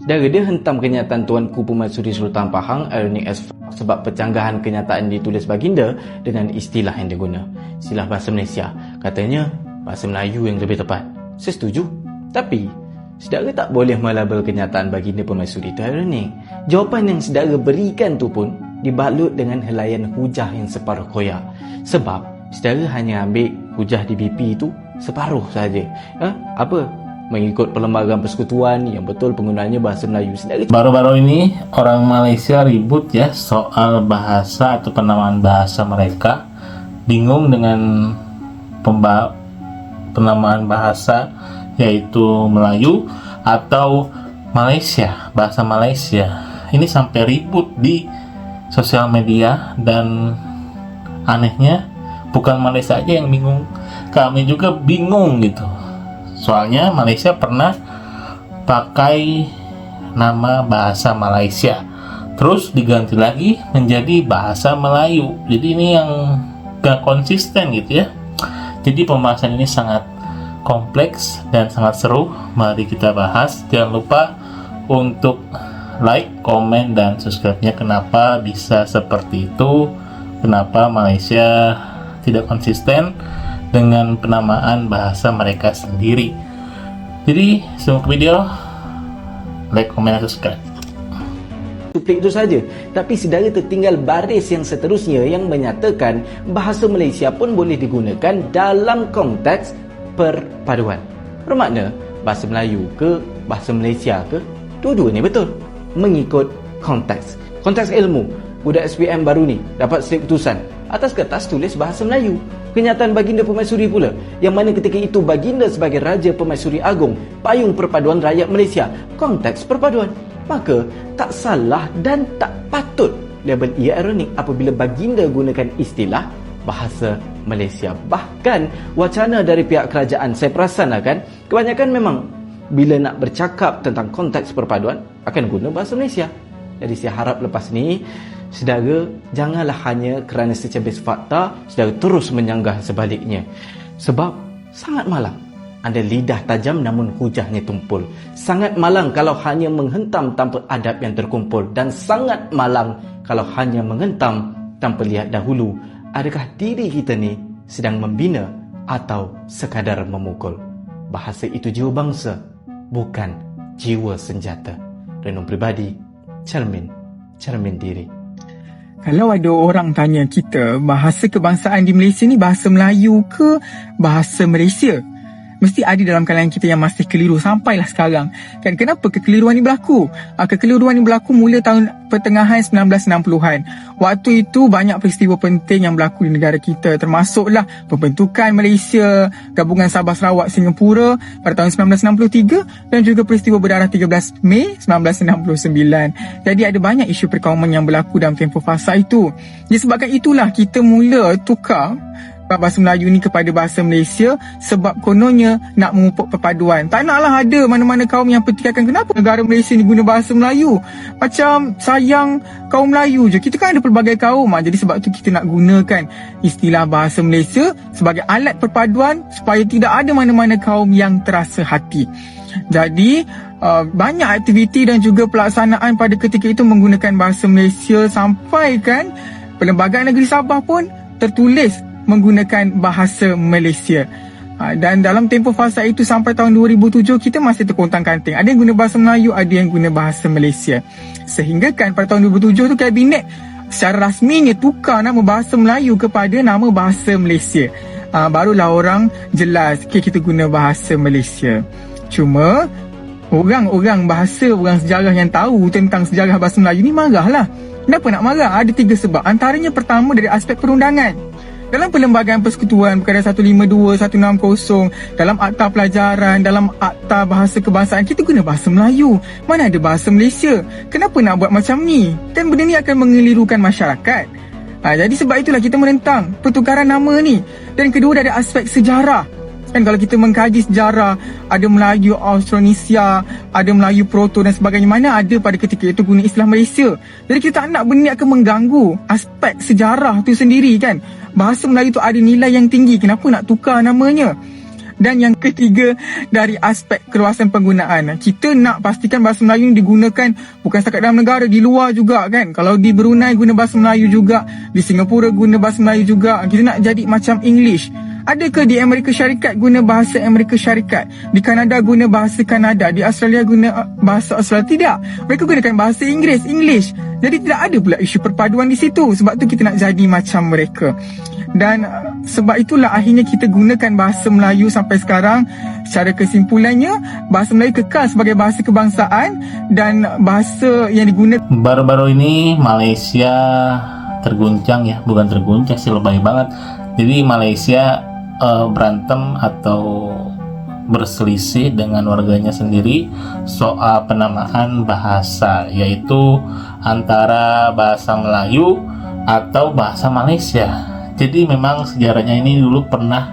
Sedara dia hentam kenyataan Tuanku Permaisuri Sultan Pahang ironic as fuck sebab pencanggahan kenyataan ditulis baginda dengan istilah yang dia guna, istilah bahasa Malaysia. Katanya bahasa Melayu yang lebih tepat. Saya setuju. Tapi sedara tak boleh melabel kenyataan baginda Permaisuri itu ironic. Jawapan yang sedara berikan tu pun dibalut dengan helaian hujah yang separuh koyak. Sebab sedara hanya ambil hujah di BP itu separuh saja. Apa? Mengikut Perlembagaan Persekutuan yang betul penggunaannya bahasa Melayu. Baru-baru ini orang Malaysia ribut ya soal bahasa atau penamaan bahasa mereka. Bingung dengan penamaan bahasa yaitu Melayu atau Malaysia, bahasa Malaysia. Ini sampai ribut di sosial media dan anehnya bukan Malaysia aja yang bingung, kami juga bingung gitu. Soalnya Malaysia pernah pakai nama bahasa Malaysia, terus diganti lagi menjadi bahasa Melayu. Jadi ini yang gak konsisten gitu ya. Jadi pembahasan ini sangat kompleks dan sangat seru. Mari kita bahas. Jangan lupa untuk like, komen, dan subscribe-nya. Kenapa bisa seperti itu? Kenapa Malaysia tidak konsisten dengan penamaan bahasa mereka sendiri? Jadi sebelum video, like, komen, dan subscribe. Suplik itu saja. Tapi sedara tertinggal baris yang seterusnya yang menyatakan bahasa Malaysia pun boleh digunakan dalam konteks perpaduan. Bermakna bahasa Melayu ke bahasa Malaysia ke, dua-duanya betul mengikut konteks. Konteks ilmu. Budak SPM baru ni dapat slip keputusan, atas kertas tulis bahasa Melayu. Kenyataan baginda Permaisuri pula, yang mana ketika itu baginda sebagai Raja Permaisuri Agong, payung perpaduan rakyat Malaysia, konteks perpaduan. Maka tak salah dan tak patut label ia ironik apabila baginda gunakan istilah bahasa Malaysia. Bahkan wacana dari pihak kerajaan, saya perasan kebanyakan memang bila nak bercakap tentang konteks perpaduan akan guna bahasa Malaysia. Jadi saya harap lepas ni saudara janganlah hanya kerana secebis fakta saudara terus menyanggah sebaliknya. Sebab sangat malang anda lidah tajam namun hujahnya tumpul. Sangat malang kalau hanya menghentam tanpa adab yang terkumpul. Dan sangat malang kalau hanya menghentam tanpa lihat dahulu adakah diri kita ni sedang membina atau sekadar memukul. Bahasa itu jiwa bangsa, bukan jiwa senjata. Renung pribadi, cermin diri. Kalau ada orang tanya kita bahasa kebangsaan di Malaysia ni bahasa Melayu ke bahasa Malaysia, mesti ada dalam kalangan kita yang masih keliru sampailah sekarang. Kan kenapa kekeliruan ni berlaku? Kekeliruan ni berlaku mula tahun pertengahan 1960-an. Waktu itu banyak peristiwa penting yang berlaku di negara kita, termasuklah pembentukan Malaysia, gabungan Sabah Sarawak Singapura pada tahun 1963 dan juga peristiwa berdarah 13 Mei 1969. Jadi ada banyak isu perkauman yang berlaku dalam tempoh fasa itu. Disebabkan itulah kita mula tukar bahasa Melayu ni kepada bahasa Malaysia sebab kononnya nak memupuk perpaduan. Tak naklah ada mana-mana kaum yang pertikaikan kenapa negara Malaysia ni guna bahasa Melayu. Macam sayang kaum Melayu je. Kita kan ada pelbagai kaum. Jadi sebab tu kita nak gunakan istilah bahasa Malaysia sebagai alat perpaduan supaya tidak ada mana-mana kaum yang terasa hati. Jadi banyak aktiviti dan juga pelaksanaan pada ketika itu menggunakan bahasa Malaysia sampai kan Perlembagaan Negeri Sabah pun tertulis menggunakan bahasa Malaysia. Dan dalam tempoh fasa itu sampai tahun 2007 kita masih terkontang-kanting. Ada yang guna bahasa Melayu, ada yang guna bahasa Malaysia. Sehingga kan pada tahun 2007 tu kabinet secara rasminya tukar nama bahasa Melayu kepada nama bahasa Malaysia. Barulah orang jelas kita guna bahasa Malaysia. Cuma orang bahasa, orang sejarah yang tahu tentang sejarah bahasa Melayu ni marahlah. Kenapa nak marah? Ada 3 sebab. Antaranya pertama dari aspek perundangan. Dalam Perlembagaan Persekutuan Perkara 152, 160, dalam Akta Pelajaran, dalam Akta Bahasa Kebangsaan, kita guna bahasa Melayu. Mana ada bahasa Malaysia? Kenapa nak buat macam ni? Kan benda ni akan mengelirukan masyarakat. Jadi sebab itulah kita menentang pertukaran nama ni. Dan kedua dari aspek sejarah. Kan kalau kita mengkaji sejarah, ada Melayu Austronesia, ada Melayu Proto dan sebagainya, mana ada pada ketika itu guna istilah Malaysia. Jadi kita tak nak benda akan mengganggu aspek sejarah tu sendiri kan. Bahasa Melayu tu ada nilai yang tinggi, kenapa nak tukar namanya? Dan yang ketiga, dari aspek keluasan penggunaan. Kita nak pastikan bahasa Melayu ni digunakan bukan setakat dalam negara, di luar juga kan. Kalau di Brunei guna bahasa Melayu juga, di Singapura guna bahasa Melayu juga. Kita nak jadi macam English. Adakah di Amerika Syarikat guna bahasa Amerika Syarikat? Di Kanada guna bahasa Kanada? Di Australia guna bahasa Australia? Tidak. Mereka gunakan bahasa Inggeris, English. Jadi tidak ada pula isu perpaduan di situ. Sebab tu kita nak jadi macam mereka. Dan sebab itulah akhirnya kita gunakan bahasa Melayu sampai sekarang. Secara kesimpulannya, bahasa Melayu kekal sebagai bahasa kebangsaan dan bahasa yang digunakan. Baru-baru ini Malaysia terguncang ya, bukan terguncang sih, lebay banget. Jadi Malaysia berantem atau berselisih dengan warganya sendiri soal penamaan bahasa, yaitu antara bahasa Melayu atau bahasa Malaysia. Jadi memang sejarahnya ini dulu pernah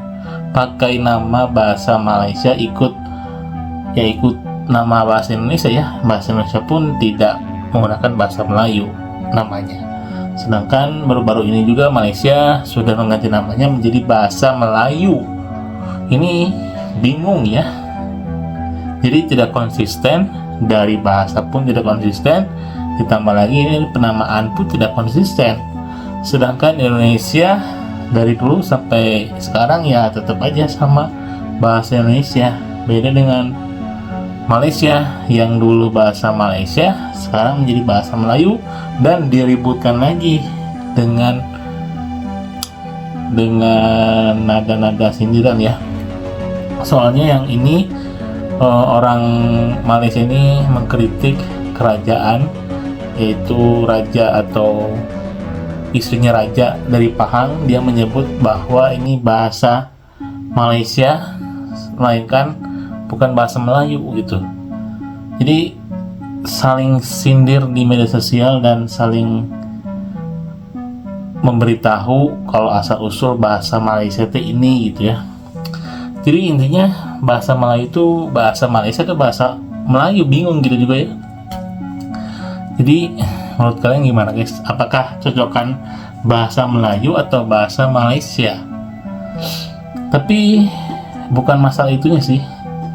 pakai nama bahasa Malaysia ikut nama bahasa Indonesia ya. Bahasa Indonesia pun tidak menggunakan bahasa Melayu namanya. Sedangkan baru-baru ini juga Malaysia sudah mengganti namanya menjadi bahasa Melayu. Ini bingung ya. Jadi tidak konsisten, dari bahasa pun tidak konsisten, ditambah lagi ini penamaan pun tidak konsisten. Sedangkan Indonesia dari dulu sampai sekarang ya tetap aja sama bahasa Indonesia. Beda dengan Malaysia yang dulu bahasa Malaysia sekarang menjadi bahasa Melayu dan diributkan lagi dengan nada-nada sindiran ya. Soalnya yang ini orang Malaysia ini mengkritik kerajaan, yaitu raja atau istrinya raja dari Pahang. Dia menyebut bahwa ini bahasa Malaysia melainkan bukan bahasa Melayu gitu. Jadi saling sindir di media sosial dan saling memberitahu kalau asal usul bahasa Malaysia itu ini gitu ya. Jadi intinya bahasa Melayu itu bahasa Malaysia atau bahasa Melayu, bingung gitu juga ya. Jadi menurut kalian gimana guys? Apakah cocokan bahasa Melayu atau bahasa Malaysia? Tapi bukan masalah itunya sih,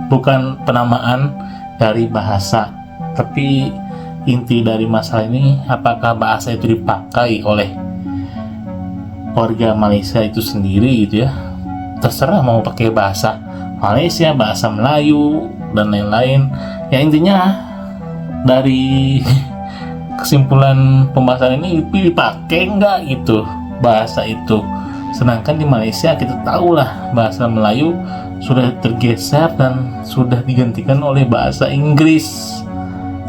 bukan penamaan dari bahasa, tapi inti dari masalah ini apakah bahasa itu dipakai oleh warga Malaysia itu sendiri gitu ya. Terserah mau pakai bahasa Malaysia, bahasa Melayu dan lain-lain. Ya intinya dari kesimpulan pembahasan ini dipakai nggak gitu bahasa itu. Sedangkan di Malaysia kita tahulah bahasa Melayu sudah tergeser dan sudah digantikan oleh bahasa Inggris.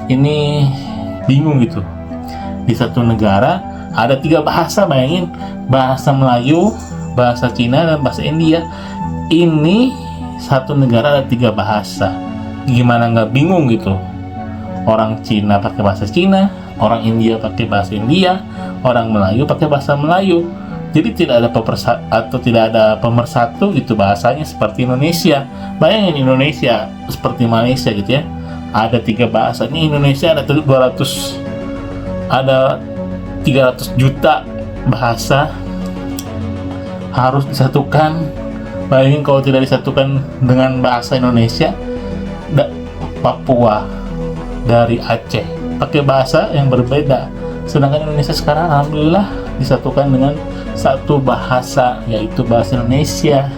Ini bingung gitu. Di satu negara ada 3 bahasa, bayangin, bahasa Melayu, bahasa Cina dan bahasa India. Ini satu negara ada 3 bahasa. Gimana nggak bingung gitu? Orang Cina pakai bahasa Cina, orang India pakai bahasa India, orang Melayu pakai bahasa Melayu. Jadi tidak ada pemersatu gitu bahasanya seperti Indonesia. Bayangin Indonesia seperti Malaysia gitu ya. Ada 3 bahasa. Ini Indonesia ada 300 juta bahasa, harus disatukan. Bayangin kalau tidak disatukan dengan bahasa Indonesia, Papua dari Aceh pakai bahasa yang berbeda. Sedangkan Indonesia sekarang alhamdulillah disatukan dengan satu bahasa, yaitu bahasa Indonesia.